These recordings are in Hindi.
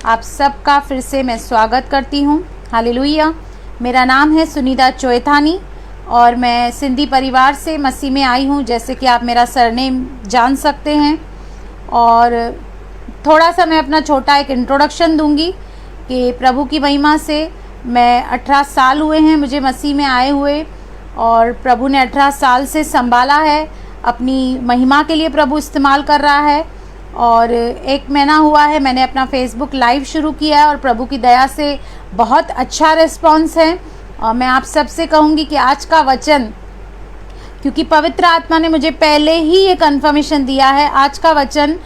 आप सबका फिर से मैं स्वागत करती हूँ। हालेलुया। मेरा नाम है सुनीता चोएथानी और मैं सिंधी परिवार से मसीह में आई हूँ, जैसे कि आप मेरा सरनेम जान सकते हैं। और थोड़ा सा मैं अपना छोटा एक इंट्रोडक्शन दूंगी कि प्रभु की महिमा से मैं 18 साल हुए हैं मुझे मसीह में आए हुए, और प्रभु ने 18 साल से संभाला है, अपनी महिमा के लिए प्रभु इस्तेमाल कर रहा है। और 1 महीना हुआ है मैंने अपना फेसबुक लाइव शुरू किया है और प्रभु की दया से बहुत अच्छा रिस्पांस है। और मैं आप सबसे कहूँगी कि आज का वचन, क्योंकि पवित्र आत्मा ने मुझे पहले ही ये कन्फर्मेशन दिया है, आज का वचन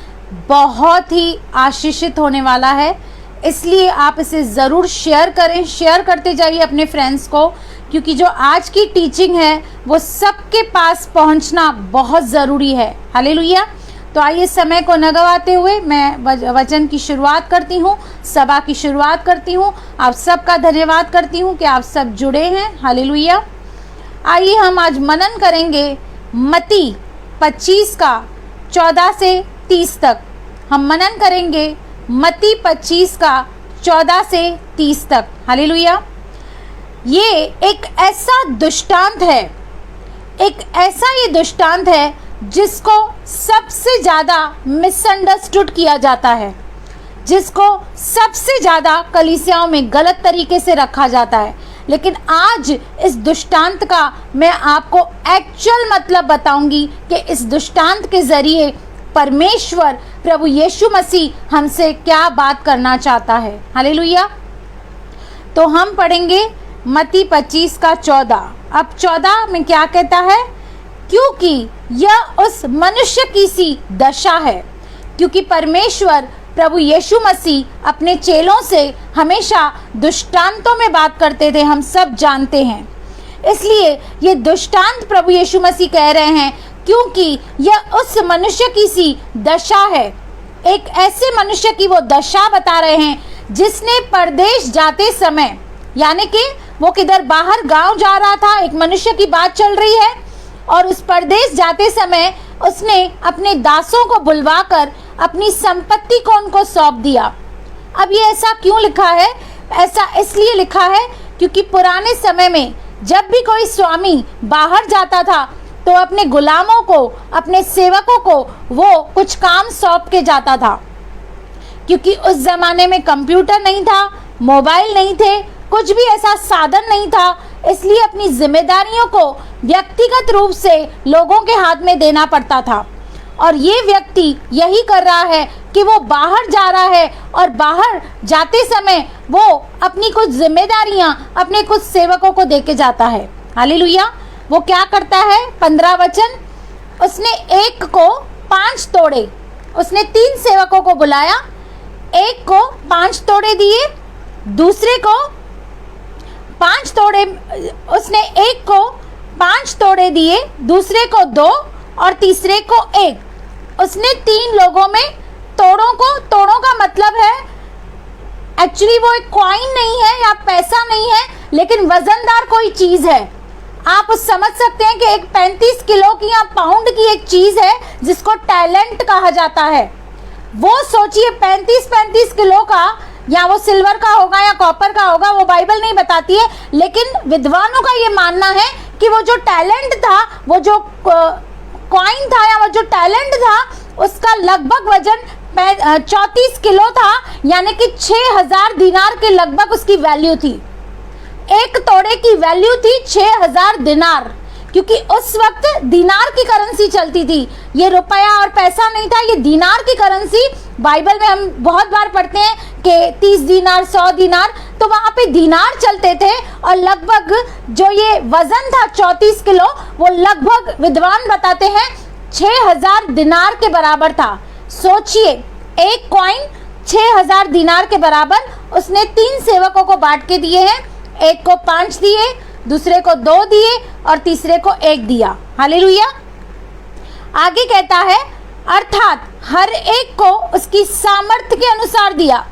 बहुत ही आशीषित होने वाला है, इसलिए आप इसे ज़रूर शेयर करें, शेयर करते जाइए अपने फ्रेंड्स को, क्योंकि जो आज की टीचिंग है वो सबके पास पहुंचना बहुत ज़रूरी है। हालेलुया। तो आइए समय को न गवाते हुए मैं वचन की शुरुआत करती हूँ, सभा की शुरुआत करती हूँ। आप सबका धन्यवाद करती हूँ कि आप सब जुड़े हैं। हालेलुया। आइए हम आज मनन करेंगे मत्ती 25 का 14 से 30 तक। हम मनन करेंगे मत्ती 25 का 14 से 30 तक। हालेलुया। ये एक ऐसा दृष्टांत है, एक ऐसा ये दृष्टांत है जिसको सबसे ज़्यादा मिसअंडरस्टूड किया जाता है, जिसको सबसे ज़्यादा कलीसियाओं में गलत तरीके से रखा जाता है। लेकिन आज इस दृष्टांत का मैं आपको एक्चुअल मतलब बताऊंगी कि इस दृष्टांत के ज़रिए परमेश्वर प्रभु यीशु मसीह हमसे क्या बात करना चाहता है। हालेलुया। तो हम पढ़ेंगे मत्ती 25 का 14। अब 14 में क्या कहता है? क्योंकि यह उस मनुष्य की सी दशा है, क्योंकि परमेश्वर प्रभु यीशु मसीह अपने चेलों से हमेशा दृष्टांतों में बात करते थे, हम सब जानते हैं। इसलिए ये दृष्टांत प्रभु यीशु मसीह कह रहे हैं क्योंकि यह उस मनुष्य की सी दशा है। एक ऐसे मनुष्य की वो दशा बता रहे हैं जिसने परदेश जाते समय, यानी कि वो किधर बाहर गांव जा रहा था, एक मनुष्य की बात चल रही है, और उस परदेश जाते समय उसने अपने दासों को बुलवाकर अपनी संपत्ति को उनको सौंप दिया। अब ये ऐसा क्यों लिखा है? ऐसा इसलिए लिखा है क्योंकि पुराने समय में जब भी कोई स्वामी बाहर जाता था तो अपने गुलामों को, अपने सेवकों को वो कुछ काम सौंप के जाता था, क्योंकि उस ज़माने में कंप्यूटर नहीं था, मोबाइल नहीं थे, कुछ भी ऐसा साधन नहीं था। इसलिए अपनी जिम्मेदारियों को व्यक्तिगत रूप से लोगों के हाथ में देना पड़ता था। और ये व्यक्ति यही कर रहा है कि वो बाहर जा रहा है और बाहर जाते समय वो अपनी कुछ जिम्मेदारियां अपने कुछ सेवकों को दे के जाता है। हालेलुया। वो क्या करता है? 15 वचन, उसने एक को 5 तोड़े, उसने 3 सेवकों को बुलाया, एक को 5 तोड़े दिए, दूसरे को 5 तोड़े, उसने एक को 5 तोड़े दिए, दूसरे को 2 और तीसरे को 1। उसने 3 लोगों में तोड़ों का मतलब है, एक्चुअली वो एक कॉइन नहीं है या पैसा नहीं है, लेकिन वजनदार कोई चीज है। आप समझ सकते हैं कि एक 35 किलो की या पाउंड की एक चीज है जिसको टैलेंट कहा जाता है। वो सोचिए 35 किलो का, या वो सिल्वर का होगा या कॉपर का होगा, वो बाइबल नहीं बताती है, लेकिन विद्वानों का ये मानना है कि वो जो टैलेंट था, वो जो कॉइन था या वो जो टैलेंट था, उसका लगभग वजन 34 किलो था, यानी कि 6000 दिनार के लगभग उसकी वैल्यू थी। एक तोड़े की वैल्यू थी 6000 दिनार, क्योंकि उस वक्त दिनार की करेंसी चलती थी। ये रुपया और पैसा नहीं था, ये दिनार की करेंसी। बाइबल में हम बहुत बार पढ़ते हैं कि 30 दिनार, 100 दिनार, तो वहाँ पे दिनार चलते थे। और लगभग जो ये वजन था 34 किलो, वो लगभग विद्वान बताते हैं 6000 दिनार के बराबर था। सोचिए, एक कॉइन 6000 दिनार के बराबर। उसने 3 सेवकों को बांट के दिए हैं, एक को 5 दिए, दूसरे को 2 दिए और तीसरे को 1 दिया। हालेलुया। आगे कहता है, अर्थात हर एक को उसकी सामर्थ्य के अनुसार दिया।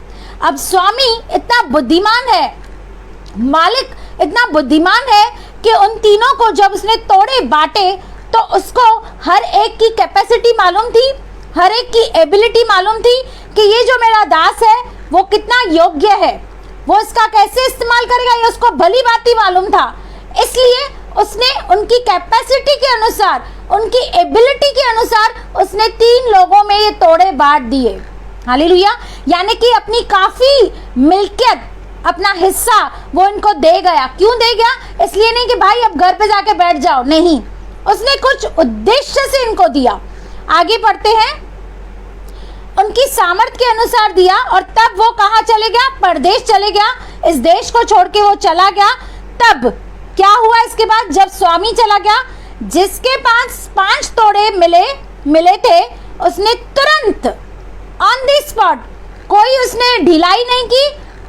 अब स्वामी इतना बुद्धिमान है, मालिक इतना बुद्धिमान है कि उन तीनों को जब उसने तोड़े, बांटे, तो उसको हर एक की कैपेसिटी मालूम थी, हर एक की एबिलिटी मालूम थी कि ये जो मेरा दास है वो कितना योग्य है, वो इसका कैसे इस्तेमाल करेगा, ये उसको भली भांति मालूम था। इसलिए उसने उनकी कैपेसिटी के अनुसार, उनकी एबिलिटी के अनुसार उसने 3 लोगों में ये तोड़े बांट दिए। हालेलुया। यानी कि अपनी काफी मिल्कियत, अपना हिस्सा वो इनको दे गया। क्यों दे गया? इसलिए नहीं कि भाई अब घर पे जाके बैठ जाओ, नहीं, उसने कुछ उद्देश्य से इनको दिया। आगे पढ़ते हैं। उनकी सामर्थ्य के अनुसार दिया और तब वो कहाँ चले गया? परदेश चले गया। इस देश को छोड़ के वो चला गया। तब क्या हुआ इसके बाद? जब स्वामी चला गया, जिसके पास 5 तोड़े मिले थे, उसने तुरंत ऑन द स्पॉट, कोई उसने ढिलाई नहीं की,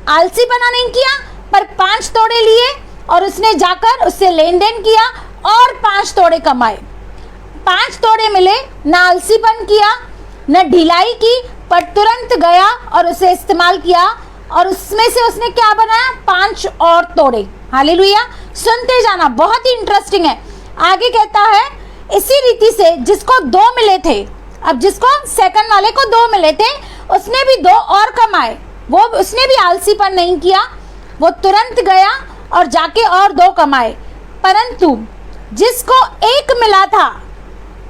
आलसीपना नहीं किया, पर 5 तोड़े लिए और उसने जाकर उससे लेन देन किया और 5 तोड़े कमाए। 5 तोड़े मिले, ना आलसीपन किया, न ढिलाई की, पर तुरंत गया और उसे इस्तेमाल किया और उसमें से उसने क्या बनाया? 5 और तोड़े। हालेलुया। सुनते जाना, बहुत ही इंटरेस्टिंग है। आगे कहता है, इसी रीति से जिसको 2 मिले थे, अब जिसको सेकंड वाले को 2 मिले थे, उसने भी 2 और कमाए। वो उसने भी आलसीपन नहीं किया, वो तुरंत गया और जाके और 2 कमाए। परंतु जिसको 1 मिला था,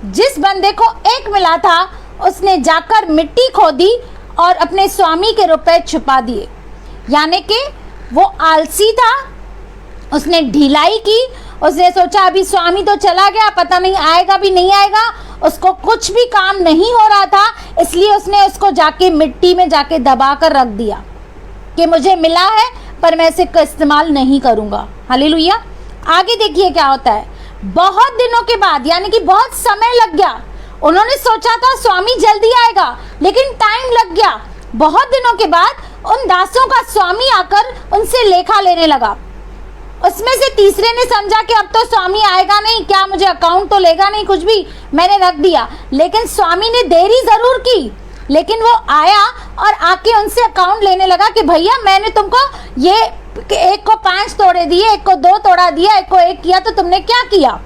जिस बंदे को 1 मिला था, उसने जाकर मिट्टी खोदी और अपने स्वामी के रुपए छुपा दिए। यानी कि वो आलसी था, उसने ढिलाई की, उसने सोचा अभी स्वामी तो चला गया, पता नहीं आएगा भी नहीं आएगा, उसको कुछ भी काम नहीं हो रहा था, इसलिए उसने उसको जाके मिट्टी में जाके दबा कर रख दिया कि मुझे मिला है पर मैं इसे इस्तेमाल नहीं करूँगा। हालेलुया। आगे देखिए क्या होता है। बहुत दिनों के बाद, यानी कि बहुत समय लग गया, उन्होंने सोचा था स्वामी जल्दी आएगा, लेकिन टाइम लग गया। बहुत दिनों के बाद उन दासों का स्वामी आकर उनसे लेखा लेने लगा। उसमें से तीसरे ने समझा कि अब तो स्वामी आएगा नहीं, क्या मुझे अकाउंट तो लेगा नहीं, कुछ भी, मैंने रख दिया। लेकिन स्वामी ने देरी जरूर की, लेकिन वो आया और आके उनसे अकाउंट लेने लगा कि भैया मैंने तुमको ये, एक को 5 तोड़े दिए, एक को 2 तोड़ा दिया, एक को 1 किया, तो तुमने क्या किया?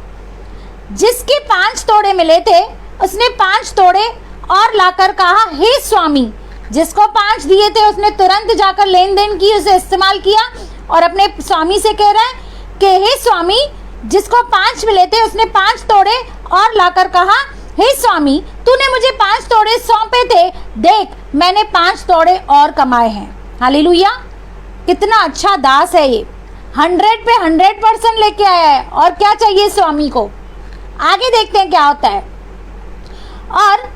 जिसके 5 तोड़े मिले थे, उसने 5 तोड़े और लाकर कहा, हे स्वामी। जिसको 5 दिए थे उसने तुरंत जाकर लेन देन की, उसे इस्तेमाल किया और अपने स्वामी से कह रहा है कि हे स्वामी, जिसको 5 मिले थे उसने 5 तोड़े और लाकर कहा, हे स्वामी, तूने मुझे 5 तोड़े सौंपे थे, देख मैंने 5 तोड़े और कमाए हैं। हालेलुया। कितना अच्छा दास है ये, 100 पे 100% लेके आया है। और क्या चाहिए स्वामी को? आगे देखते हैं क्या होता है। और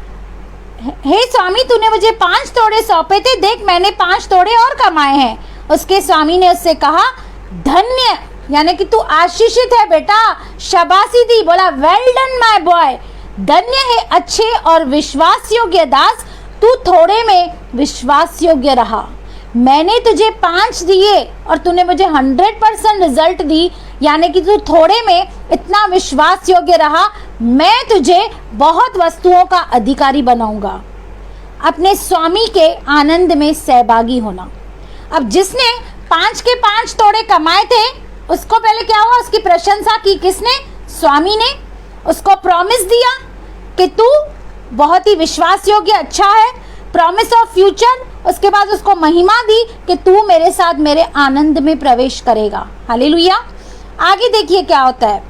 हे स्वामी, तूने मुझे 5 तोड़े सौंपे थे, देख मैंने 5 तोड़े और कमाए हैं। उसके स्वामी ने उससे कहा, धन्य, यानी कि तू आशीषित है बेटा, शाबाशी दी, बोला वेल डन माय बॉय, धन्य है अच्छे और विश्वास योग्य दास, तू थोड़े में विश्वास योग्य रहा। मैंने तुझे 5 दिए और तूने मुझे 100% रिजल्ट दी, यानी कि तू थोड़े में इतना विश्वास योग्य रहा, मैं तुझे बहुत वस्तुओं का अधिकारी बनाऊंगा। अपने स्वामी के आनंद में सहभागी होना। अब जिसने 5 के 5 तोड़े कमाए थे, उसको पहले क्या हुआ? उसकी प्रशंसा की किसने? स्वामी ने। उसको प्रॉमिस दिया कि तू बहुत ही विश्वास योग्य, अच्छा है, प्रॉमिस ऑफ फ्यूचर। उसके बाद उसको महिमा दी कि तू मेरे साथ मेरे आनंद में प्रवेश करेगा। हालेलुया। आगे देखिए क्या होता है।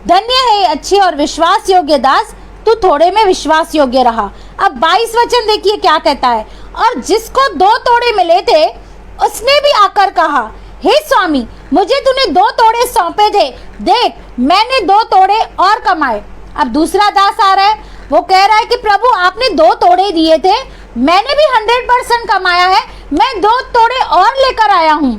धन्य है अच्छे और विश्वास योग्य दास, तू थोड़े में विश्वास योग्य रहा। अब 22 वचन देखिए क्या कहता है। और जिसको 2 तोड़े मिले थे, उसने भी आकर कहा, हे स्वामी, मुझे तूने 2 तोड़े सौंपे थे, देख मैंने 2 तोड़े और कमाए। अब दूसरा दास आ रहा है, वो कह रहा है कि प्रभु आपने 2 तोड़े दिए थे, मैंने भी 100% कमाया है, मैं 2 तोड़े और लेकर आया हूँ।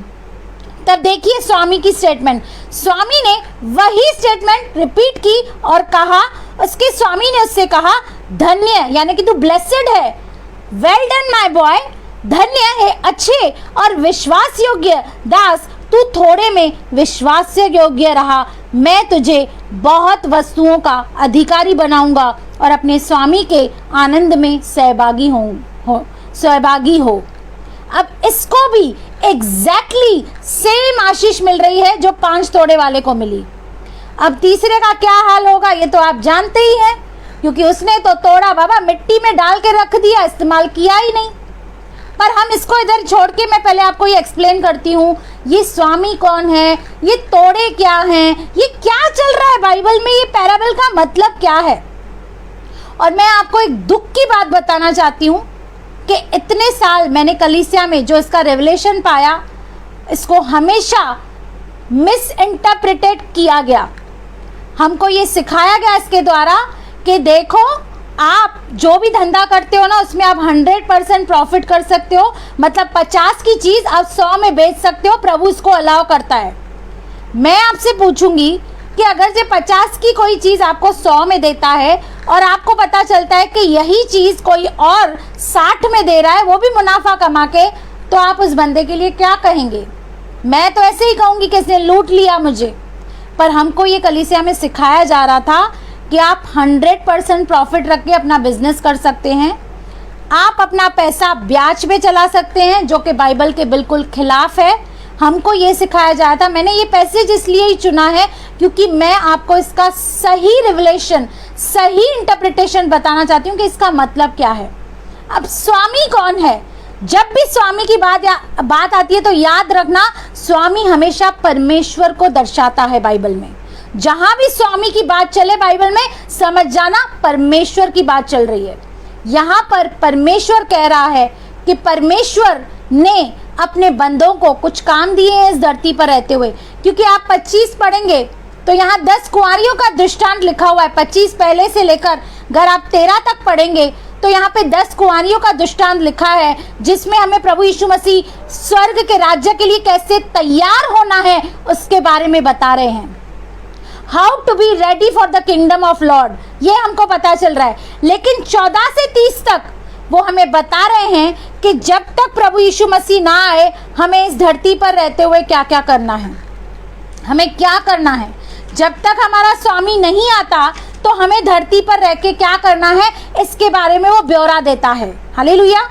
तब देखिए स्वामी की स्टेटमेंट। स्वामी ने वही स्टेटमेंट रिपीट की और कहा, उसके स्वामी ने उससे कहा, धन्य, यानी कि तू ब्लेसेड है, वेल डन माय बॉय, धन्य है अच्छे और विश्वास योग्य दास, तू थोड़े में विश्वास योग्य रहा, मैं तुझे बहुत वस्तुओं का अधिकारी बनाऊंगा और अपने स्वामी के आनंद में सहभागी हो। अब इसको भी एग्जैक्टली सेम आशीष मिल रही है जो 5 तोड़े वाले को मिली। अब तीसरे का क्या हाल होगा ये तो आप जानते ही हैं, क्योंकि उसने तो तोड़ा बाबा, मिट्टी में डाल के रख दिया, इस्तेमाल किया ही नहीं। पर हम इसको इधर छोड़ के मैं पहले आपको ये एक्सप्लेन करती हूँ, ये स्वामी कौन है, ये तोड़े क्या हैं, ये क्या चल रहा है बाइबल में, ये पैराबल का मतलब क्या है। और मैं आपको एक दुख की बात बताना चाहती हूँ कि इतने साल मैंने कलीसिया में जो इसका रेवलेशन पाया, इसको हमेशा मिस इंटरप्रिटेट किया गया। हमको ये सिखाया गया इसके द्वारा कि देखो आप जो भी धंधा करते हो ना, उसमें आप 100% प्रॉफिट कर सकते हो, मतलब 50 की चीज़ आप 100 में बेच सकते हो, प्रभु इसको अलाउ करता है। मैं आपसे पूछूंगी कि अगर जो 50 की कोई चीज़ आपको 100 में देता है और आपको पता चलता है कि यही चीज़ कोई और 60 में दे रहा है, वो भी मुनाफा कमा के, तो आप उस बंदे के लिए क्या कहेंगे? मैं तो ऐसे ही कहूँगी कि इसने लूट लिया मुझे। पर हमको ये कलीसिया में सिखाया जा रहा था कि आप 100% प्रॉफिट रख के अपना बिजनेस कर सकते हैं, आप अपना पैसा ब्याज पे चला सकते हैं, जो कि बाइबल के बिल्कुल खिलाफ है। हमको ये सिखाया जाता था। मैंने ये पैसेज इसलिए ही चुना है क्योंकि मैं आपको इसका सही रिवलेशन, सही इंटरप्रिटेशन बताना चाहती हूँ कि इसका मतलब क्या है। अब स्वामी कौन है? जब भी स्वामी की बात आती है तो याद रखना, स्वामी हमेशा परमेश्वर को दर्शाता है बाइबल में। जहां भी स्वामी की बात चले बाइबल में, समझ जाना परमेश्वर की बात चल रही है। यहाँ पर परमेश्वर कह रहा है कि परमेश्वर ने अपने बंदों को कुछ काम दिए हैं इस धरती पर रहते हुए। क्योंकि आप 25 पढ़ेंगे तो यहाँ 10 कुंवारियों का दृष्टांत लिखा हुआ है। 25 पहले से लेकर अगर आप 13 तक पढ़ेंगे तो यहाँ पे 10 कुंवारियों का दृष्टांत लिखा है, जिसमें हमें प्रभु यीशु मसीह स्वर्ग के राज्य के लिए कैसे तैयार होना है उसके बारे में बता रहे हैं। How to be ready for the kingdom of Lord, ये हमको पता चल रहा है। लेकिन 14 से 30 तक वो हमें बता रहे हैं कि जब तक प्रभु यीशु मसीह ना आए, हमें इस धरती पर रहते हुए क्या क्या करना है, हमें क्या करना है। जब तक हमारा स्वामी नहीं आता तो हमें धरती पर रह के क्या करना है, इसके बारे में वो ब्यौरा देता है। हालेलुया।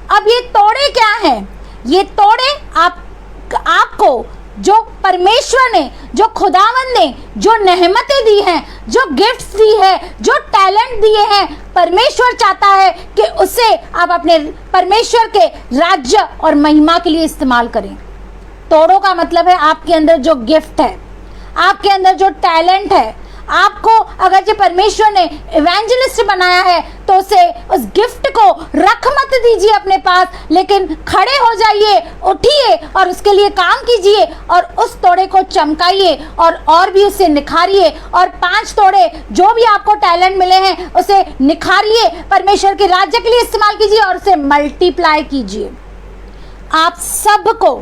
अब ये तोड़े क्या हैं? ये तोड़े आपको जो परमेश्वर ने, जो खुदावंद ने जो नेहमतें दी हैं, जो गिफ्ट्स दी है, जो टैलेंट दिए हैं, परमेश्वर चाहता है कि उसे आप अपने परमेश्वर के राज्य और महिमा के लिए इस्तेमाल करें। तोड़ों का मतलब है आपके अंदर जो गिफ्ट है, आपके अंदर जो टैलेंट है, आपको अगर जो परमेश्वर ने इवेंजलिस्ट बनाया है तो उसे, उस गिफ्ट को रख मत दीजिए अपने पास, लेकिन खड़े हो जाइए, उठिए और उसके लिए काम कीजिए और उस तोड़े को चमकाइए और भी उसे निखारिए। और 5 तोड़े जो भी आपको टैलेंट मिले हैं उसे निखारिए, परमेश्वर के राज्य के लिए इस्तेमाल कीजिए और उसे मल्टीप्लाई कीजिए। आप सबको,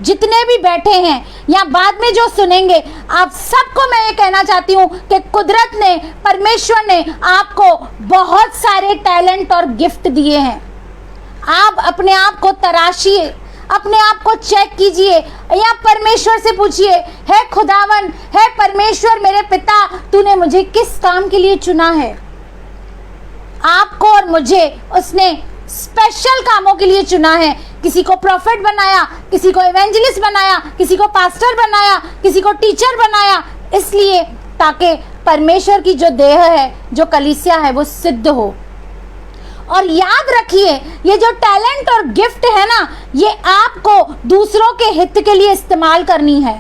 जितने भी बैठे हैं या बाद में जो सुनेंगे, आप सबको मैं ये कहना चाहती हूँ कि कुदरत ने, परमेश्वर ने आपको बहुत सारे टैलेंट और गिफ्ट दिए हैं। आप अपने आप को तराशिए, अपने आप को चेक कीजिए या परमेश्वर से पूछिए, है खुदावन, है परमेश्वर मेरे पिता, तूने मुझे किस काम के लिए चुना है? आपको और मुझे उसने स्पेशल कामों के लिए चुना है। किसी को प्रॉफिट बनाया, किसी को इवेंजलिस्ट बनाया, किसी को पास्टर बनाया, किसी को टीचर बनाया, इसलिए ताकि परमेश्वर की जो देह है, जो कलीसिया है, वो सिद्ध हो। और याद रखिए, ये जो टैलेंट और गिफ्ट है ना, ये आपको दूसरों के हित के लिए इस्तेमाल करनी है,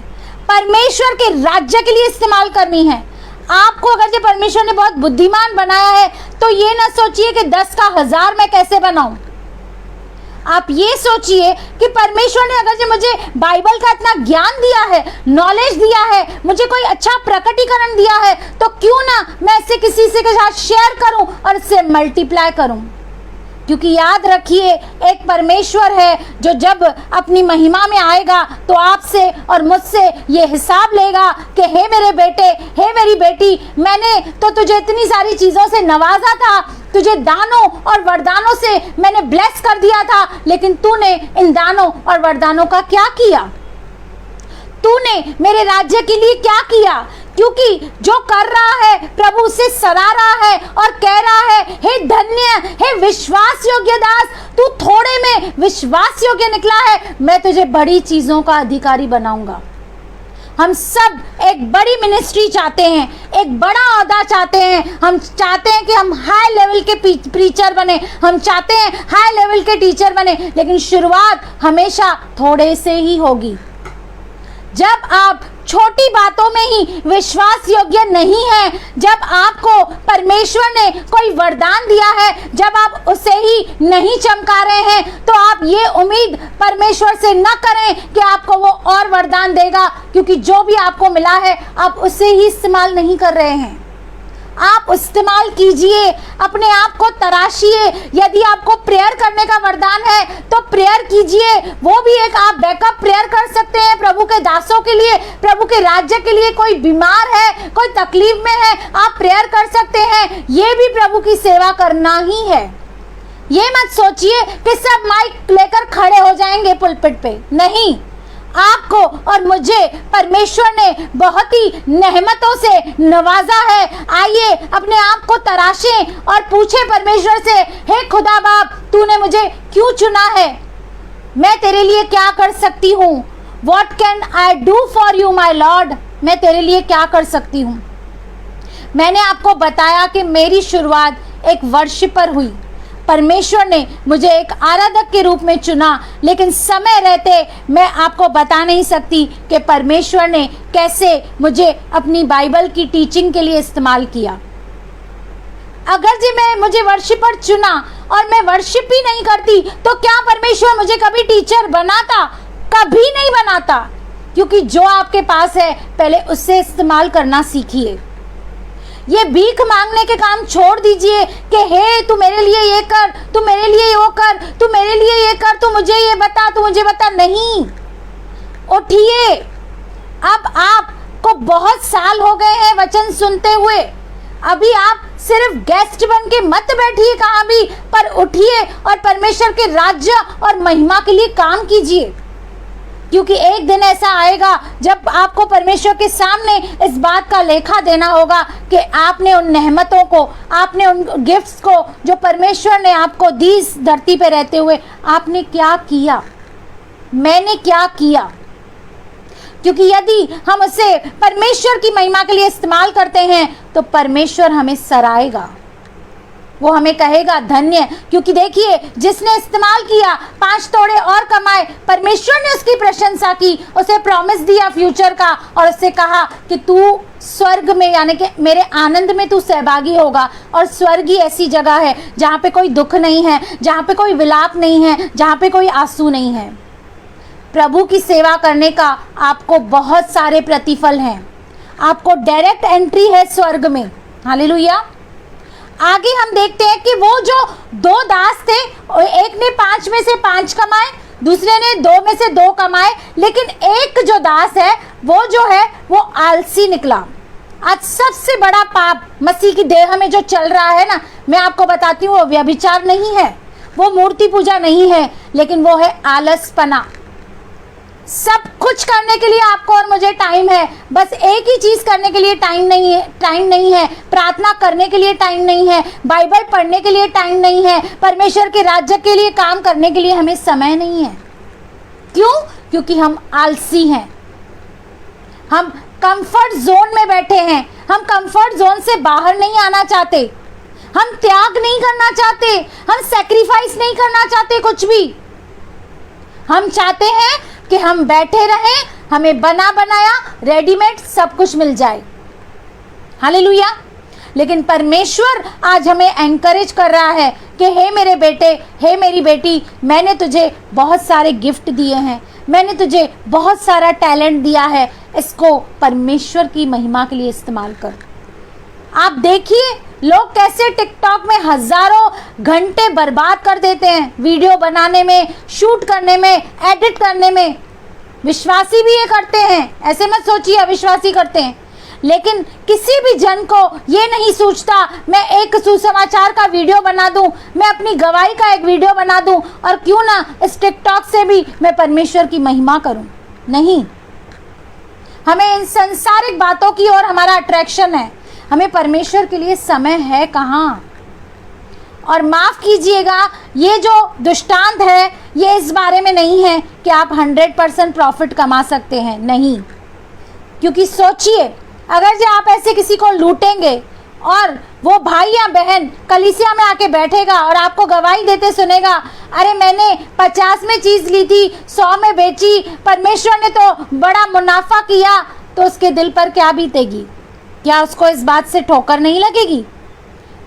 परमेश्वर के राज्य के लिए इस्तेमाल करनी है। आपको अगर जो परमेश्वर ने बहुत बुद्धिमान बनाया है तो ये ना सोचिए कि 10 का 1000 मैं कैसे बनाऊं। आप ये सोचिए कि परमेश्वर ने अगर जो मुझे बाइबल का इतना ज्ञान दिया है, नॉलेज दिया है, मुझे कोई अच्छा प्रकटीकरण दिया है, तो क्यों ना मैं इसे किसी से के साथ शेयर करूं और इससे मल्टीप्लाई करूं। क्योंकि याद रखिए, एक परमेश्वर है जो जब अपनी महिमा में आएगा तो आपसे और मुझसे ये हिसाब लेगा कि हे मेरे बेटे, हे मेरी बेटी, मैंने तो तुझे इतनी सारी चीज़ों से नवाजा था, तुझे दानों और वरदानों से मैंने ब्लेस कर दिया था, लेकिन तूने इन दानों और वरदानों का क्या किया? तूने मेरे राज्य के लिए क्या किया? क्योंकि जो कर रहा है प्रभु उसे सराह रहा है और कह रहा है, हे धन्य, हे विश्वास योग्य दास, तू थोड़े में विश्वास योग्य निकला है, मैं तुझे बड़ी चीजों का अधिकारी बनाऊंगा। हम सब एक बड़ी मिनिस्ट्री चाहते हैं, एक बड़ा ओहदा चाहते हैं। हम चाहते हैं कि हम हाई लेवल के प्रीचर बने, हम चाहते हैं हाई लेवल के टीचर बने, लेकिन शुरुआत हमेशा थोड़े से ही होगी। जब आप छोटी बातों में ही विश्वास योग्य नहीं है, जब आपको परमेश्वर ने कोई वरदान दिया है, जब आप उसे ही नहीं चमका रहे हैं, तो आप ये उम्मीद परमेश्वर से न करें कि आपको वो और वरदान देगा, क्योंकि जो भी आपको मिला है आप उसे ही इस्तेमाल नहीं कर रहे हैं। आप इस्तेमाल कीजिए, अपने आप को तराशिए। यदि आपको प्रेयर करने का वरदान है तो प्रेयर कीजिए, वो भी एक आप बैकअप प्रेयर कर सकते हैं प्रभु के दासों के लिए, प्रभु के राज्य के लिए। कोई बीमार है, कोई तकलीफ में है, आप प्रेयर कर सकते हैं। ये भी प्रभु की सेवा करना ही है। ये मत सोचिए कि सब माइक लेकर खड़े हो जाएंगे पुलपिट पे, नहीं। आपको और मुझे परमेश्वर ने बहुत ही नेहमतों से नवाजा है। आइए अपने आप को तराशें और पूछें परमेश्वर से, हे खुदा बाप, तूने मुझे क्यों चुना है? मैं तेरे लिए क्या कर सकती हूँ? What can I do for you, my Lord? मैं तेरे लिए क्या कर सकती हूँ? मैंने आपको बताया कि मेरी शुरुआत एक वर्शिपर हुई। परमेश्वर ने मुझे एक आराधक के रूप में चुना, लेकिन समय रहते मैं आपको बता नहीं सकती कि परमेश्वर ने कैसे मुझे अपनी बाइबल की टीचिंग के लिए इस्तेमाल किया। अगर जी मुझे वर्शिपर चुना और मैं वर्शिप ही नहीं करती, तो क्या परमेश्वर मुझे कभी टीचर बनाता? कभी नहीं बनाता, क्योंकि जो आपके पास है पहले उससे इस्तेमाल करना सीखिए। ये भीख मांगने के काम छोड़ दीजिए कि हे तू मेरे लिए ये कर, तू मेरे लिए वो कर, तू मेरे लिए ये कर, तू मुझे ये बता, तू मुझे बता। नहीं, उठिए। अब आपको बहुत साल हो गए हैं वचन सुनते हुए। अभी आप सिर्फ गेस्ट बन के मत बैठिए कहाँ भी, पर उठिए और परमेश्वर के राज्य और महिमा के लिए काम कीजिए, क्योंकि एक दिन ऐसा आएगा जब आपको परमेश्वर के सामने इस बात का लेखा देना होगा कि आपने उन नेहमतों को, आपने उन गिफ्ट्स को जो परमेश्वर ने आपको दी इस धरती पे रहते हुए, आपने क्या किया, मैंने क्या किया। क्योंकि यदि हम उसे परमेश्वर की महिमा के लिए इस्तेमाल करते हैं तो परमेश्वर हमें सराहेगा, वो हमें कहेगा धन्य। क्योंकि देखिए, जिसने इस्तेमाल किया 5 तोड़े और कमाए, परमेश्वर ने उसकी प्रशंसा की, उसे प्रॉमिस दिया फ्यूचर का और उससे कहा कि तू स्वर्ग में, यानी कि मेरे आनंद में तू सहभागी होगा। और स्वर्ग ही ऐसी जगह है जहाँ पे कोई दुख नहीं है, जहाँ पे कोई विलाप नहीं है, जहाँ पे कोई आंसू नहीं है। प्रभु की सेवा करने का आपको बहुत सारे प्रतिफल हैं। आपको डायरेक्ट एंट्री है स्वर्ग में। हालेलुया। आगे हम देखते हैं कि वो जो 2 दास थे, एक ने 5 में से 5 कमाए, दूसरे ने 2 में से 2 कमाए, लेकिन एक जो दास है वो जो है वो आलसी निकला। आज सबसे बड़ा पाप मसीह की देह में जो चल रहा है ना, मैं आपको बताती हूँ, वो व्यभिचार नहीं है, वो मूर्ति पूजा नहीं है, लेकिन वो है आलसपना। सब कुछ करने के लिए आपको और मुझे टाइम है, बस एक ही चीज करने के लिए टाइम नहीं है। प्रार्थना करने के लिए टाइम नहीं है, बाइबल पढ़ने के लिए टाइम नहीं है, परमेश्वर के राज्य के लिए काम करने के लिए हमें समय नहीं है। क्यों? क्योंकि हम आलसी हैं, हम कंफर्ट जोन में बैठे हैं, हम कंफर्ट जोन से बाहर नहीं आना चाहते, हम त्याग नहीं करना चाहते, हम सैक्रिफाइस नहीं करना चाहते कुछ भी। हम चाहते हैं कि हम बैठे रहें, हमें बना बनाया रेडीमेड सब कुछ मिल जाए। हालेलुया। लेकिन परमेश्वर आज हमें एनकरेज कर रहा है कि हे मेरे बेटे, हे मेरी बेटी, मैंने तुझे बहुत सारे गिफ्ट दिए हैं, मैंने तुझे बहुत सारा टैलेंट दिया है, इसको परमेश्वर की महिमा के लिए इस्तेमाल कर। आप देखिए लोग कैसे टिकटॉक में हजारों घंटे बर्बाद कर देते हैं, वीडियो बनाने में, शूट करने में, एडिट करने में। विश्वासी भी ये करते हैं, ऐसे मत सोचिए अविश्वासी करते हैं। लेकिन किसी भी जन को ये नहीं सोचता मैं एक सुसमाचार का वीडियो बना दूं, मैं अपनी गवाही का एक वीडियो बना दूं, और क्यों ना इस टिकटॉक से भी मैं परमेश्वर की महिमा करूं। नहीं, हमें इन संसारिक बातों की ओर हमारा अट्रैक्शन है, हमें परमेश्वर के लिए समय है कहाँ। और माफ़ कीजिएगा, ये जो दृष्टांत है ये इस बारे में नहीं है कि आप 100% प्रॉफिट कमा सकते हैं, नहीं। क्योंकि सोचिए, अगर जो आप ऐसे किसी को लूटेंगे और वो भाई या बहन कलीसिया में आके बैठेगा और आपको गवाही देते सुनेगा, अरे मैंने 50 में चीज ली थी, 100 में बेची, परमेश्वर ने तो बड़ा मुनाफा किया, तो उसके दिल पर क्या बीतेगी? क्या उसको इस बात से ठोकर नहीं लगेगी?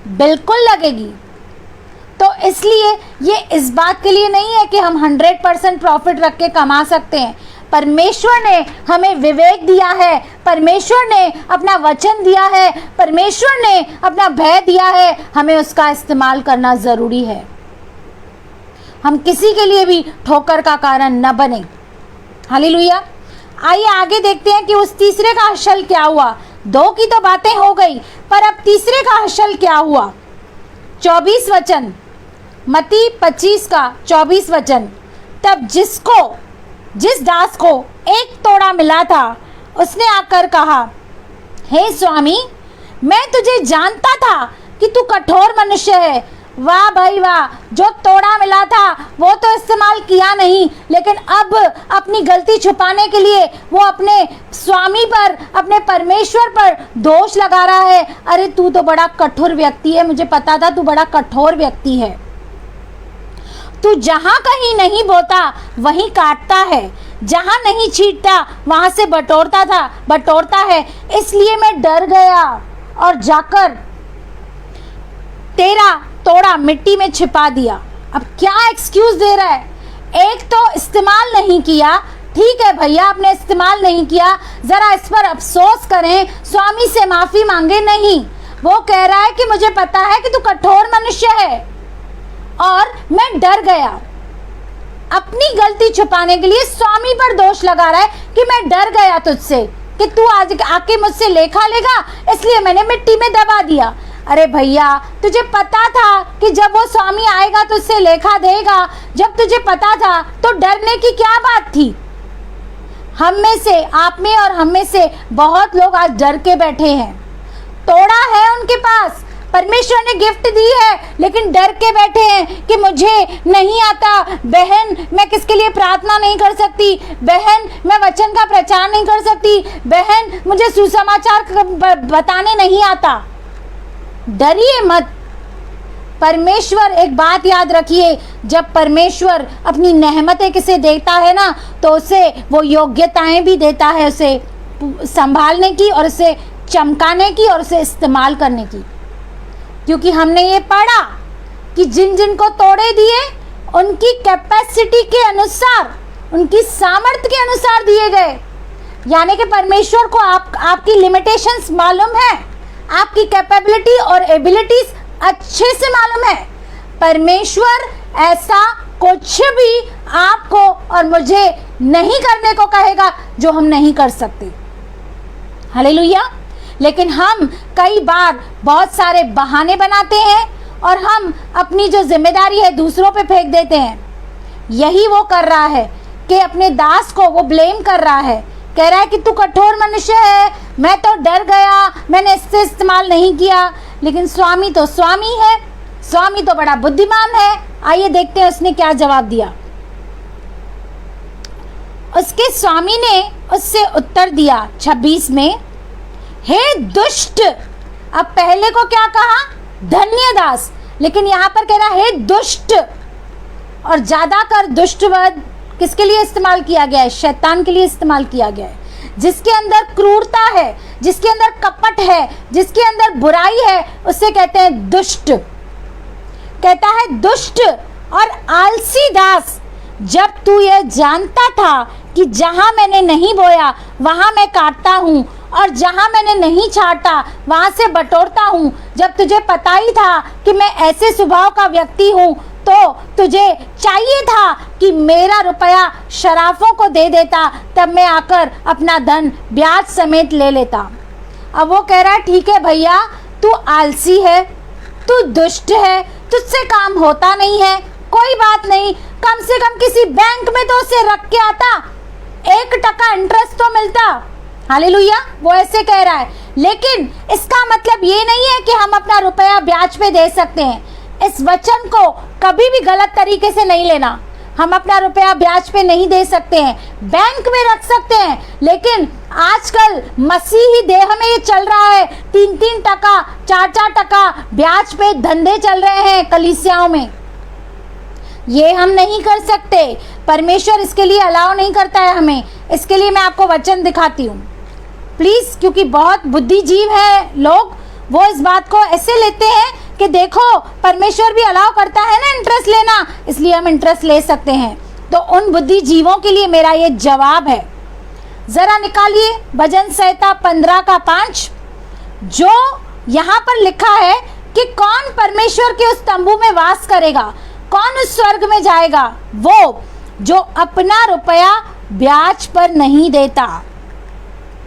बिल्कुल लगेगी। तो इसलिए ये इस बात के लिए नहीं है कि हम 100% प्रॉफिट रख के कमा सकते हैं। परमेश्वर ने हमें विवेक दिया है, परमेश्वर ने अपना वचन दिया है, परमेश्वर ने अपना भय दिया है, हमें उसका इस्तेमाल करना जरूरी है। हम किसी के लिए भी ठोकर का कारण न बने। हालेलुया। आइए आगे देखते हैं कि उस तीसरे का हशल क्या हुआ। 2 की तो बातें हो गई, पर अब तीसरे का हशल क्या हुआ? 24 वचन, मत्ती 25 का 24 वचन। तब जिस दास को 1 तोड़ा मिला था, उसने आकर कहा, हे स्वामी, मैं तुझे जानता था कि तू कठोर मनुष्य है। वाह भाई वाह, जो तोड़ा मिला था वो तो इस्तेमाल किया नहीं, लेकिन अब अपनी गलती छुपाने के लिए वो अपने स्वामी पर, अपने परमेश्वर पर दोष लगा रहा है। अरे तू तो बड़ा कठोर व्यक्ति है, मुझे पता था तू बड़ा कठोर व्यक्ति है। तू जहां कहीं नहीं बोता वहीं काटता है, जहां नहीं छींटता वहां से बटोरता है। इसलिए मैं डर गया और जाकर तेरा तोड़ा मिट्टी में छिपा दिया। अब क्या एक्सक्यूज दे रहा है? एक तो इस्तेमाल नहीं किया, ठीक है भैया आपने इस्तेमाल नहीं किया, जरा इस पर अफसोस करें, स्वामी से माफी मांगे नहीं। वो कह रहा है कि मुझे पता है कि तू कठोर मनुष्य है और मैं डर गया। अपनी गलती छुपाने के लिए स्वामी पर दोष लगा रहा है कि मैं डर गया तुझसे कि तू आज आके मुझसे लेखा लेगा, इसलिए मैंने मिट्टी में दबा दिया। अरे भैया, तुझे पता था कि जब वो स्वामी आएगा तो उससे लेखा देगा। जब तुझे पता था तो डरने की क्या बात थी? हम में से, आप में और हम में से बहुत लोग आज डर के बैठे हैं। तोड़ा है उनके पास, परमेश्वर ने गिफ्ट दी है, लेकिन डर के बैठे हैं कि मुझे नहीं आता। बहन, मैं किसके लिए प्रार्थना नहीं कर सकती। बहन, मैं वचन का प्रचार नहीं कर सकती। बहन, मुझे सुसमाचार बताने नहीं आता। डरिए मत। परमेश्वर, एक बात याद रखिए, जब परमेश्वर अपनी नेमतें किसे देता है ना, तो उसे वो योग्यताएं भी देता है, उसे संभालने की और उसे चमकाने की और उसे इस्तेमाल करने की। क्योंकि हमने ये पढ़ा कि जिन जिन को तोड़े दिए उनकी कैपेसिटी के अनुसार, उनकी सामर्थ्य के अनुसार दिए गए। यानी कि परमेश्वर को आपकी लिमिटेशंस मालूम है, आपकी कैपेबिलिटी और एबिलिटीज अच्छे से मालूम है। परमेश्वर ऐसा कुछ भी आपको और मुझे नहीं करने को कहेगा जो हम नहीं कर सकते। हालेलुया। लेकिन हम कई बार बहुत सारे बहाने बनाते हैं और हम अपनी जो जिम्मेदारी है दूसरों पे फेंक देते हैं। यही वो कर रहा है कि अपने दास को वो ब्लेम कर रहा है, कह रहा है कि तू कठोर मनुष्य है, मैं तो डर गया, मैंने इससे इस्तेमाल नहीं किया। लेकिन स्वामी तो स्वामी है, स्वामी तो बड़ा बुद्धिमान है। आइए देखते हैं उसने क्या जवाब दिया। उसके स्वामी ने उससे उत्तर दिया 26 में, हे दुष्ट। अब पहले को क्या कहा? धन्य दास, लेकिन यहां पर कह रहा है दुष्ट। और ज्यादा कर दुष्ट वर्ड किसके लिए इस्तेमाल किया गया है? शैतान के लिए इस्तेमाल किया गया है। जिसके अंदर क्रूरता है, जिसके अंदर कपट है, जिसके अंदर बुराई है, उसे कहते हैं दुष्ट। कहता है दुष्ट और आलसी दास, जब तू यह जानता था कि जहां मैंने नहीं बोया वहां मैं काटता हूं और जहां मैंने नहीं छाटा वहां से बटोरता हूं, जब तुझे पता ही था कि मैं ऐसे स्वभाव का व्यक्ति हूं, तो तुझे चाहिए था कि मेरा रुपया शराफों को दे देता, तब मैं आकर अपना धन ब्याज समेत ले लेता। अब वो कह रहा है ठीक है भैया, तू आलसी है, तू दुष्ट है, तुझसे काम होता नहीं है, कोई बात नहीं, कम से कम किसी बैंक में तो उसे रख के आता, 1% इंटरेस्ट तो मिलता। हालेलुया। वो ऐसे कह रहा है, लेकिन इसका मतलब ये नहीं है कि हम अपना रुपया ब्याज पे दे सकते हैं। इस वचन को कभी भी गलत तरीके से नहीं लेना। हम अपना रुपया ब्याज पे नहीं दे सकते हैं, बैंक में रख सकते हैं, लेकिन आजकल मसीही देह में ये चल रहा है 3-3%, 4-4% ब्याज पे धंधे चल रहे हैं कलीसियाओं में। ये हम नहीं कर सकते, परमेश्वर इसके लिए अलाउ नहीं करता है हमें। इसके लिए मैं आपको वचन दिखाती हूँ प्लीज, क्योंकि बहुत बुद्धिजीव है लोग, वो इस बात को ऐसे लेते हैं कि देखो परमेश्वर भी अलाउ करता है ना इंटरेस्ट लेना, इसलिए हम इंटरेस्ट ले सकते हैं। तो उन बुद्धिजीवों के लिए मेरा ये जवाब है, जरा निकालिए भजन संहिता 15:5, जो यहाँ पर लिखा है कि कौन परमेश्वर के उस तंबू में वास करेगा, कौन उस स्वर्ग में जाएगा, वो जो अपना रुपया ब्याज पर नहीं देता।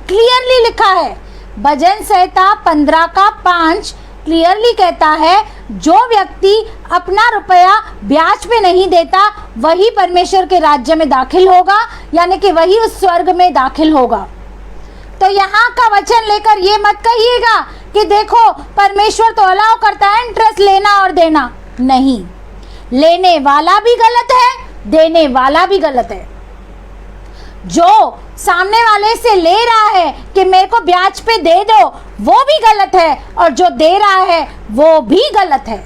क्लियरली लिखा है, भजन संहिता 15:5 क्लियरली कहता है जो व्यक्ति अपना रुपया ब्याज पे नहीं देता वही परमेश्वर के राज्य में दाखिल होगा, यानी कि वही उस स्वर्ग में दाखिल होगा। तो यहाँ का वचन लेकर ये मत कहिएगा कि देखो परमेश्वर तो अलाउ करता है इंटरेस्ट लेना और देना। नहीं, लेने वाला भी गलत है, देने वाला भी गलत है। जो सामने वाले से ले रहा है कि मेरे को ब्याज पे दे दो, वो भी गलत है, और जो दे रहा है वो भी गलत है।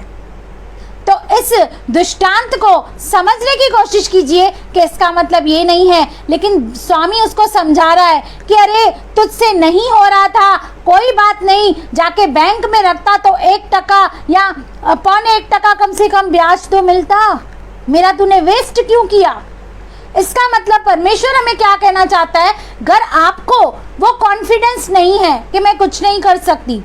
तो इस दृष्टांत को समझने की कोशिश कीजिए कि इसका मतलब ये नहीं है, लेकिन स्वामी उसको समझा रहा है कि अरे तुझसे नहीं हो रहा था, कोई बात नहीं, जाके बैंक में रखता तो 1% या 0.25% कम से कम ब्याज तो मिलता, मेरा तूने वेस्ट क्यों किया। इसका मतलब परमेश्वर हमें क्या कहना चाहता है, अगर आपको वो कॉन्फिडेंस नहीं है कि मैं कुछ नहीं कर सकती,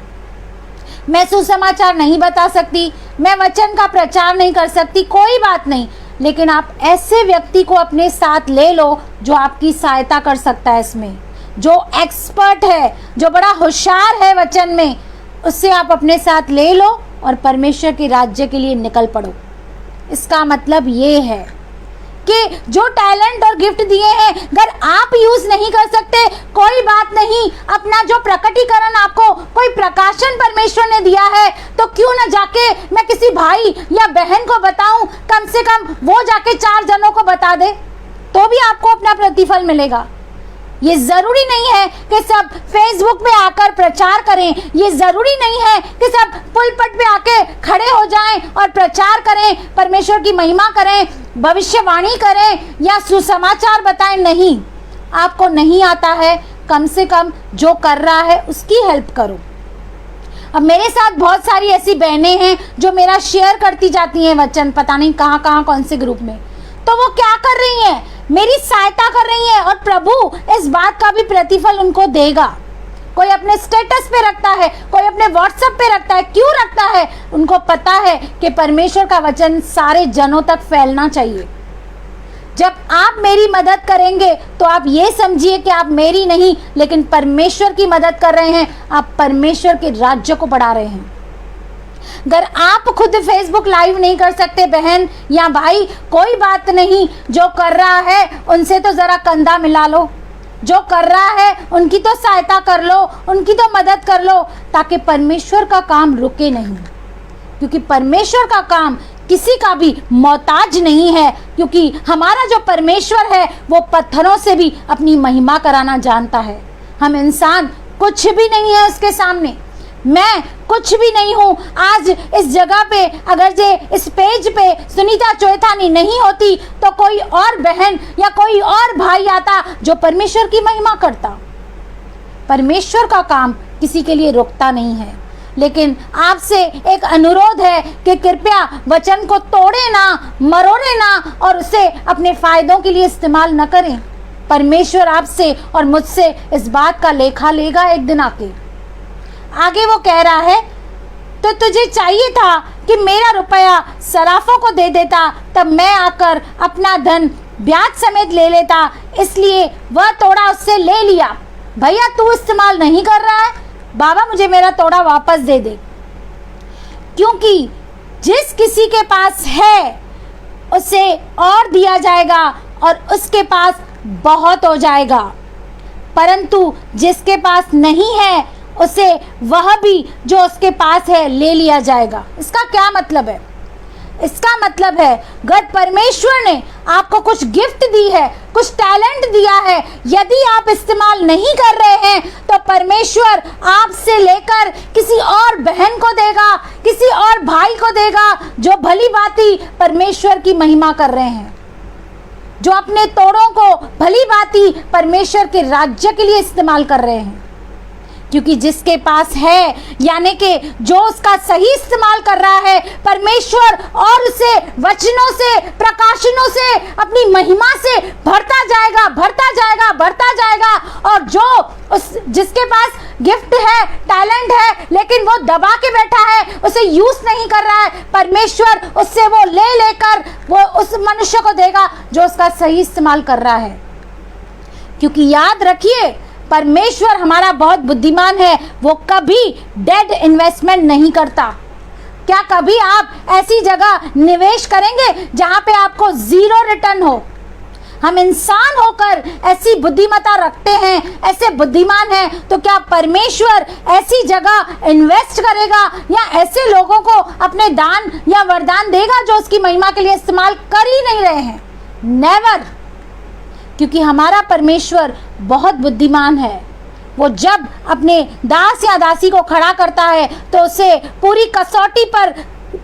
मैं सुसमाचार नहीं बता सकती, मैं वचन का प्रचार नहीं कर सकती, कोई बात नहीं, लेकिन आप ऐसे व्यक्ति को अपने साथ ले लो जो आपकी सहायता कर सकता है इसमें, जो एक्सपर्ट है, जो बड़ा होशियार है वचन में, उससे आप अपने साथ ले लो और परमेश्वर के राज्य के लिए निकल पड़ो। इसका मतलब ये है कि जो टैलेंट और गिफ्ट दिए हैं अगर आप यूज नहीं कर सकते, कोई बात नहीं, अपना जो प्रकटीकरण आपको कोई प्रकाशन परमेश्वर ने दिया है, तो क्यों ना जाके मैं किसी भाई या बहन को बताऊं, कम से कम वो जाके 4 जनों को बता दे, तो भी आपको अपना प्रतिफल मिलेगा। ये जरूरी नहीं है कि सब फेसबुक पे आकर प्रचार करें, ये जरूरी नहीं है कि सब पुलपट पे आके खड़े हो जाएं और प्रचार करें, परमेश्वर की महिमा करें, भविष्यवाणी करें या सुसमाचार बताएं। नहीं, आपको नहीं आता है, कम से कम जो कर रहा है उसकी हेल्प करो। अब मेरे साथ बहुत सारी ऐसी बहनें हैं जो मेरा शेयर करती जाती हैं वचन, पता नहीं कहाँ कहाँ कौन से ग्रुप में, तो वो क्या कर रही हैं, मेरी सहायता कर रही है, और प्रभु इस बात का भी प्रतिफल उनको देगा। कोई अपने स्टेटस पे रखता है, कोई अपने व्हाट्सएप पे रखता है, क्यों रखता है, उनको पता है कि परमेश्वर का वचन सारे जनों तक फैलना चाहिए। जब आप मेरी मदद करेंगे तो आप ये समझिए कि आप मेरी नहीं लेकिन परमेश्वर की मदद कर रहे हैं, आप परमेश्वर के राज्य को बढ़ा रहे हैं। अगर आप खुद फेसबुक लाइव नहीं कर सकते बहन या भाई, कोई बात नहीं, जो कर रहा है उनसे तो जरा कंधा मिला लो, जो कर रहा है उनकी तो सहायता कर लो, उनकी तो मदद कर लो, ताकि परमेश्वर का काम रुके नहीं, क्योंकि परमेश्वर का काम किसी का भी मोहताज नहीं है, क्योंकि हमारा जो परमेश्वर है वो पत्थरों से भी अपनी महिमा कराना जानता है। हम इंसान कुछ भी नहीं है उसके सामने, मैं कुछ भी नहीं हूँ। आज इस जगह पे अगर जे इस पेज पे सुनीता चोएथानी नहीं होती तो कोई और बहन या कोई और भाई आता जो परमेश्वर की महिमा करता। परमेश्वर का काम किसी के लिए रुकता नहीं है, लेकिन आपसे एक अनुरोध है कि कृपया वचन को तोड़े ना, मरोड़े ना और उसे अपने फायदों के लिए इस्तेमाल न करें। परमेश्वर आपसे और मुझसे इस बात का लेखा लेगा एक दिन आके। आगे वो कह रहा है, तो तुझे चाहिए था कि मेरा रुपया सराफों को दे देता, तब मैं आकर अपना धन ब्याज समेत ले लेता, इसलिए वह तोड़ा उससे ले लिया। भैया तू इस्तेमाल नहीं कर रहा है, बाबा मुझे मेरा तोड़ा वापस दे दे। क्योंकि जिस किसी के पास है उसे और दिया जाएगा और उसके पास बहुत हो जाएगा, परंतु जिसके पास नहीं है उसे वह भी जो उसके पास है ले लिया जाएगा। इसका क्या मतलब है? इसका मतलब है अगर परमेश्वर ने आपको कुछ गिफ्ट दी है, कुछ टैलेंट दिया है, यदि आप इस्तेमाल नहीं कर रहे हैं तो परमेश्वर आपसे लेकर किसी और बहन को देगा, किसी और भाई को देगा जो भली भांति परमेश्वर की महिमा कर रहे हैं, जो अपने तोड़ों को भली भांति परमेश्वर के राज्य के लिए इस्तेमाल कर रहे हैं। क्योंकि जिसके पास है, यानी कि जो उसका सही इस्तेमाल कर रहा है, परमेश्वर और उसे वचनों से, प्रकाशनों से, अपनी महिमा से भरता जाएगा, भरता जाएगा, भरता जाएगा। और जो जिसके पास गिफ्ट है, टैलेंट है, लेकिन वो दबा के बैठा है, उसे यूज नहीं कर रहा है, परमेश्वर उससे वो ले लेकर वो उस मनुष्य को देगा जो उसका सही इस्तेमाल कर रहा है। क्योंकि याद रखिए, परमेश्वर हमारा बहुत बुद्धिमान है, वो कभी डेड इन्वेस्टमेंट नहीं करता। क्या कभी आप ऐसी जगह निवेश करेंगे जहां पे आपको जीरो रिटर्न हो? हम इंसान होकर ऐसी बुद्धिमत्ता रखते हैं, ऐसे बुद्धिमान हैं, तो क्या परमेश्वर ऐसी जगह इन्वेस्ट करेगा या ऐसे लोगों को अपने दान या वरदान देगा जो उसकी महिमा के लिए इस्तेमाल कर ही नहीं रहे हैं? नेवर। क्योंकि हमारा परमेश्वर बहुत बुद्धिमान है। वो जब अपने दास या दासी को खड़ा करता है तो उसे पूरी कसौटी पर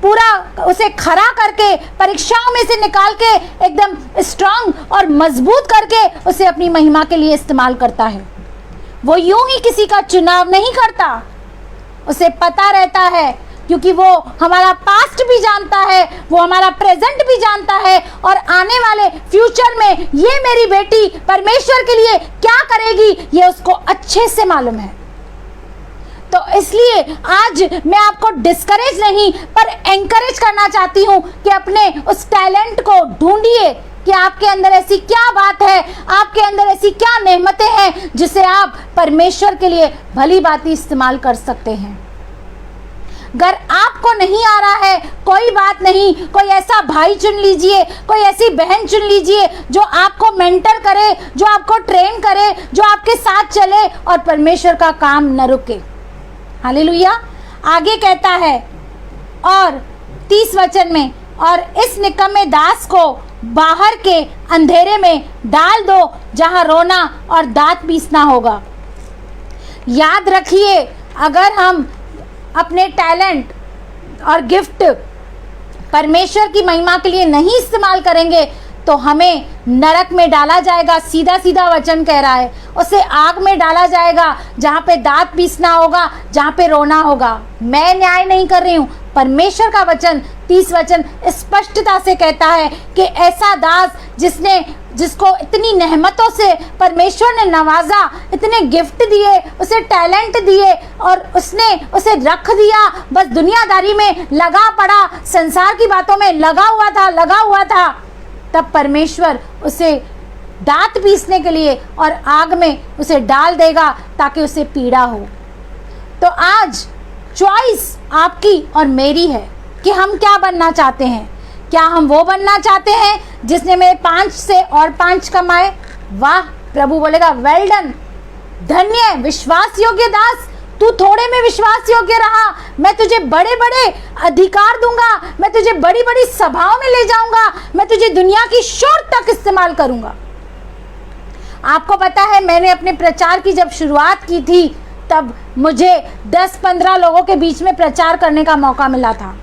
पूरा उसे खड़ा करके, परीक्षाओं में से निकाल के एकदम स्ट्रांग और मजबूत करके उसे अपनी महिमा के लिए इस्तेमाल करता है। वो यूं ही किसी का चुनाव नहीं करता, उसे पता रहता है, क्योंकि वो हमारा पास्ट भी जानता है, वो हमारा प्रेजेंट भी जानता है, और आने वाले फ्यूचर में ये मेरी बेटी परमेश्वर के लिए क्या करेगी ये उसको अच्छे से मालूम है। तो इसलिए आज मैं आपको डिस्करेज नहीं पर एनकरेज करना चाहती हूँ कि अपने उस टैलेंट को ढूंढिए कि आपके अंदर ऐसी क्या बात है, आपके अंदर ऐसी क्या नेमतें हैं जिसे आप परमेश्वर के लिए भली भांति इस्तेमाल कर सकते हैं। अगर आपको नहीं आ रहा है, कोई बात नहीं, कोई ऐसा भाई चुन लीजिए, कोई ऐसी बहन चुन लीजिए जो आपको मेंटर करे, जो आपको ट्रेन करे, जो आपके साथ चले और परमेश्वर का काम न रुके। हालेलुया। आगे कहता है और 30 वचन में, और इस निकम्मे दास को बाहर के अंधेरे में डाल दो जहां रोना और दांत पीसना होगा। याद रखिए, अगर हम अपने टैलेंट और गिफ्ट परमेश्वर की महिमा के लिए नहीं इस्तेमाल करेंगे तो हमें नरक में डाला जाएगा। सीधा सीधा वचन कह रहा है, उसे आग में डाला जाएगा जहाँ पे दांत पीसना होगा, जहाँ पे रोना होगा। मैं न्याय नहीं कर रही हूँ, परमेश्वर का वचन 30 वचन स्पष्टता से कहता है कि ऐसा दास जिसको इतनी नेहमतों से परमेश्वर ने नवाजा, इतने गिफ्ट दिए, उसे टैलेंट दिए और उसने उसे रख दिया, बस दुनियादारी में लगा पड़ा, संसार की बातों में लगा हुआ था, तब परमेश्वर उसे दांत पीसने के लिए और आग में उसे डाल देगा ताकि उसे पीड़ा हो। तो आज चॉइस आपकी और मेरी है कि हम क्या बनना चाहते हैं। क्या हम वो बनना चाहते हैं जिसने मेरे 5 से और 5 कमाए? वाह, प्रभु बोलेगा वेल डन, धन्य विश्वास योग्य दास, तू थोड़े में विश्वास योग्य रहा, मैं तुझे बड़े बड़े अधिकार दूंगा, मैं तुझे बड़ी बड़ी सभाओं में ले जाऊंगा, मैं तुझे दुनिया की शोर तक इस्तेमाल करूंगा। आपको पता है, मैंने अपने प्रचार की जब शुरुआत की थी तब मुझे 10-15 लोगों के बीच में प्रचार करने का मौका मिला था।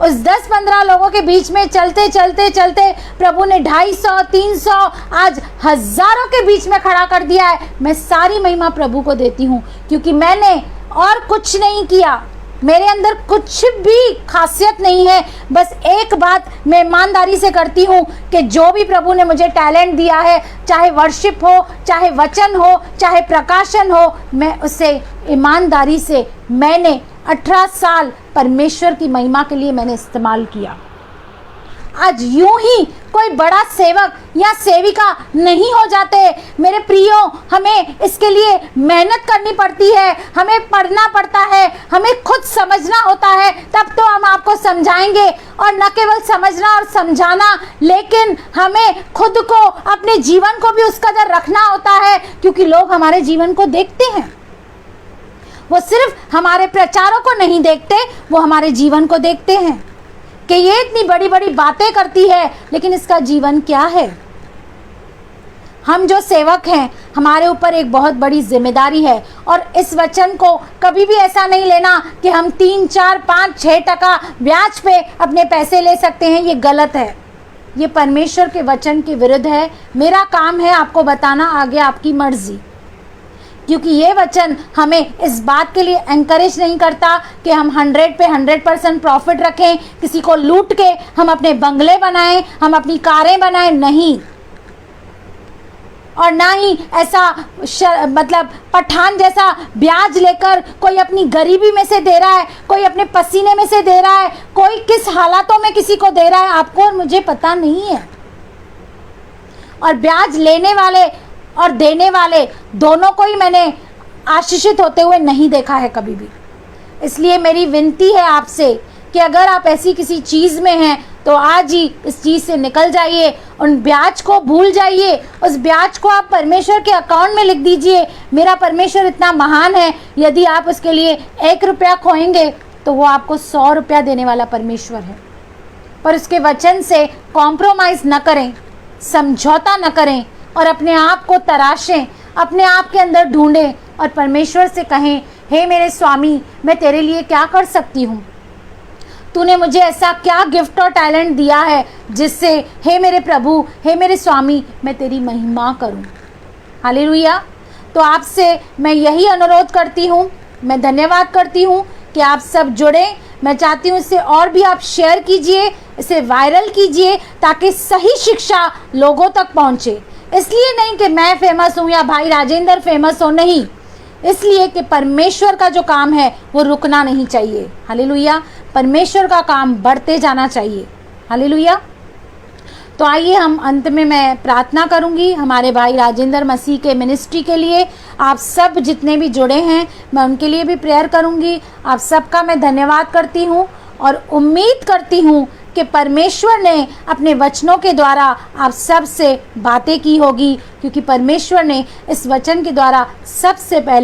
उस 10-15 लोगों के बीच में चलते चलते प्रभु ने 250, 300, आज हजारों के बीच में खड़ा कर दिया है। मैं सारी महिमा प्रभु को देती हूँ, क्योंकि मैंने और कुछ नहीं किया, मेरे अंदर कुछ भी खासियत नहीं है। बस एक बात मैं ईमानदारी से करती हूँ कि जो भी प्रभु ने मुझे टैलेंट दिया है, चाहे वर्शिप हो, चाहे वचन हो, चाहे प्रकाशन हो, मैं उसे ईमानदारी से, मैंने 18 साल परमेश्वर की महिमा के लिए मैंने इस्तेमाल किया। आज यूं ही कोई बड़ा सेवक या सेविका नहीं हो जाते मेरे प्रियो, हमें इसके लिए मेहनत करनी पड़ती है, हमें पढ़ना पड़ता है, हमें खुद समझना होता है, तब तो हम आपको समझाएंगे। और न केवल समझना और समझाना, लेकिन हमें खुद को, अपने जीवन को भी उस कदर रखना होता है, क्योंकि लोग हमारे जीवन को देखते हैं। वो सिर्फ हमारे प्रचारों को नहीं देखते, वो हमारे जीवन को देखते हैं कि ये इतनी बड़ी बड़ी बातें करती है लेकिन इसका जीवन क्या है। हम जो सेवक हैं, हमारे ऊपर एक बहुत बड़ी जिम्मेदारी है, और इस वचन को कभी भी ऐसा नहीं लेना कि हम 3, 4, 5, 6% ब्याज पे अपने पैसे ले सकते हैं। ये गलत है, ये परमेश्वर के वचन के विरुद्ध है। मेरा काम है आपको बताना, आगे आपकी मर्जी, क्योंकि ये वचन हमें इस बात के लिए एनकरेज नहीं करता कि हम 100 पे 100% प्रॉफिट रखें, किसी को लूट के हम अपने बंगले बनाएं, हम अपनी कारें बनाएं, नहीं। और ना ही ऐसा मतलब पठान जैसा ब्याज लेकर कोई अपनी गरीबी में से दे रहा है, कोई अपने पसीने में से दे रहा है, कोई किस हालातों में किसी को दे रहा है, आपको और मुझे पता नहीं है। और ब्याज लेने वाले और देने वाले दोनों को ही मैंने आशीषित होते हुए नहीं देखा है कभी भी। इसलिए मेरी विनती है आपसे कि अगर आप ऐसी किसी चीज़ में हैं तो आज ही इस चीज़ से निकल जाइए, उन ब्याज को भूल जाइए, उस ब्याज को आप परमेश्वर के अकाउंट में लिख दीजिए। मेरा परमेश्वर इतना महान है, यदि आप उसके लिए 1 रुपया खोएंगे तो वो आपको 100 रुपया देने वाला परमेश्वर है। पर उसके वचन से कॉम्प्रोमाइज़ न करें, समझौता न करें, और अपने आप को तराशें, अपने आप के अंदर ढूंढें और परमेश्वर से कहें, हे मेरे स्वामी, मैं तेरे लिए क्या कर सकती हूँ? तूने मुझे ऐसा क्या गिफ्ट और टैलेंट दिया है जिससे, हे मेरे प्रभु, हे मेरे स्वामी, मैं तेरी महिमा करूं। हालेलुया। तो आपसे मैं यही अनुरोध करती हूं, मैं धन्यवाद करती हूं कि आप सब जुड़े। मैं चाहती हूं इसे और भी आप शेयर कीजिए, इसे वायरल कीजिए, ताकि सही शिक्षा लोगों तक पहुंचे। इसलिए नहीं कि मैं फेमस हूं या भाई राजेंद्र फेमस हो, नहीं, इसलिए कि परमेश्वर का जो काम है वो रुकना नहीं चाहिए। हालेलुया। परमेश्वर का काम बढ़ते जाना चाहिए। हालेलुया। तो आइए हम अंत में मैं प्रार्थना करूंगी हमारे भाई राजेंद्र मसीह के मिनिस्ट्री के लिए। आप सब जितने भी जुड़े हैं, मैं उनके लिए भी प्रेयर करूंगी। आप सबका मैं धन्यवाद करती हूं और उम्मीद करती हूं कि परमेश्वर ने अपने वचनों के द्वारा आप सब से बातें की होगी, क्योंकि परमेश्वर ने इस वचन के द्वारा सबसे पहले